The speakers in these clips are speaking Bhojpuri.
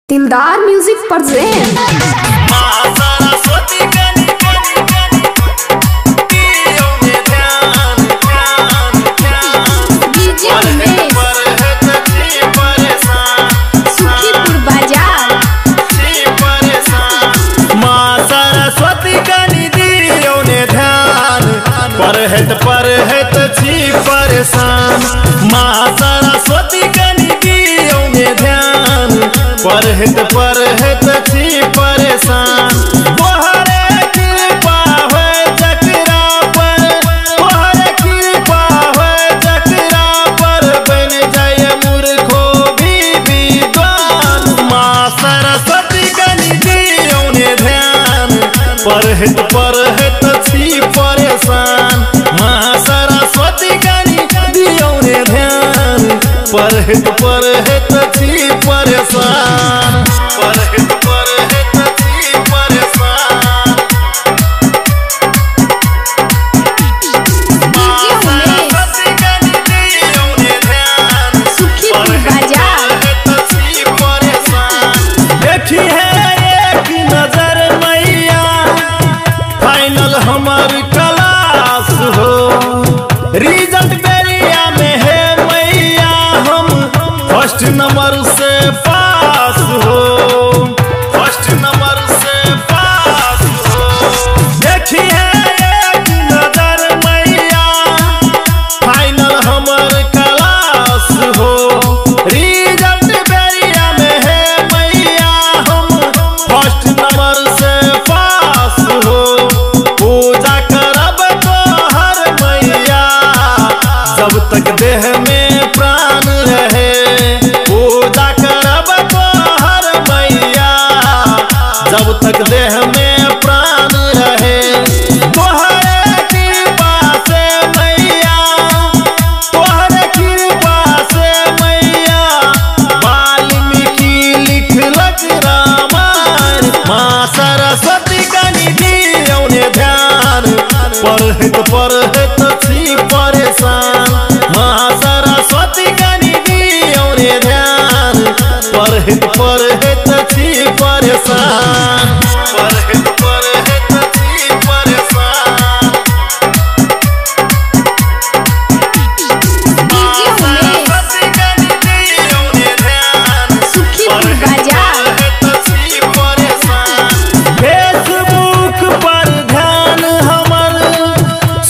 दिलदार म्यूजिक प्रेजेंट परहत छी परेशान। माँ सरस्वती कनी दियो में ध्यान, परहत छी परेशान। तोहरे कृपा होय जकरा पर, तोहरे कृपा होय जकरा पर, बन जाय मूर्खो भी विद्वान। माँ सरस्वती कनी दियो में ध्यान, परहत छी परेशान। माँ सरस्वती कनी दियो ने ध्यान, परहत छी परेशान। परहत छी परेशान। माँ सरस्वती कनी दियो ने ध्यान, परहत छी परेशान। देखी है एक नजर मैया, फाइनल हमार क्लास हो। रिजल्ट बेरिया में है मैया, हम फर्स्ट नंबर से पास हो। फर्स्ट नंबर से पास हो। देखिए एक नजर मैया, फाइनल हमार क्लास हो। रिजल्ट बेरिया में है मैया, हम फर्स्ट नंबर से पास हो। पूजा करब तोहर मैया, जब तक देह में प्राण रहे। पूजा करब तोहर मैया, जब तक देह में प्राण रहे। तोहरे कृपा से मैया, तोहरे कृपा से मैया, वाल्मीकि लिखलक रामायण। माँ सरस्वती कनी दियो ने ध्यान, परहत छी परेशान। माँ सरस्वती कनी दियो ने ध्यान, परहत छी परेशान। परहत छी परेशान। माँ सरस्वती कनी दियो ने ध्यान, परहत छी परेशान। फेसबुक पर ध्यान हमर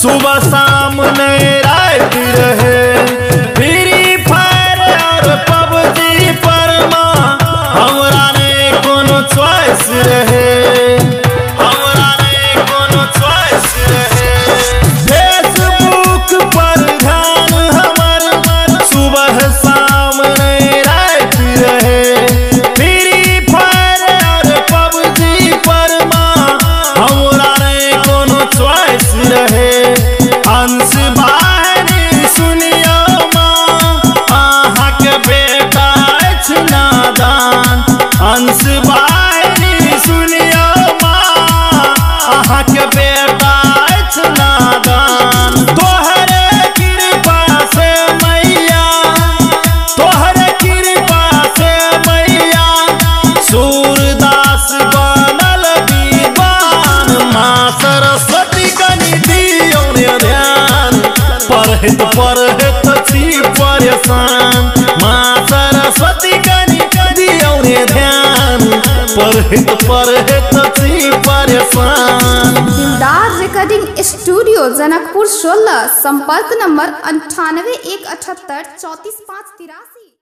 सुबह शाम नहीं रात रहे। फ्री फायर और पबजी पर माँ हमरा ने कोनो चॉइस रहे। हमरा ने कोनो चॉइस रहे। फेसबुक पर ध्यान हमर सुबह शाम नहीं रात रहे। फ्री फायर और पबजी पर माँ हमरा ने कोनो चॉइस रहे। अंश बाहरी सुनियो माँ, अहाँ के बेटा अछि नादान। अंश बाहरी सुनियो माँ, अहाँ के बेटा अछि नादान। तोहरे कृपा से मैया, तोहरे कृपा से मैया, सूरदास बनल विद्वान। माँ सरस्वती कनी दियो ने ध्यान, परहत छी परेशान। माँ सरस्वती कनी दियो ने ध्यान, परहत छी परेशान। दिलदार रिकॉर्डिंग स्टूडियो जनकपुर 16, संपर्क नंबर 98 178 34 5 83।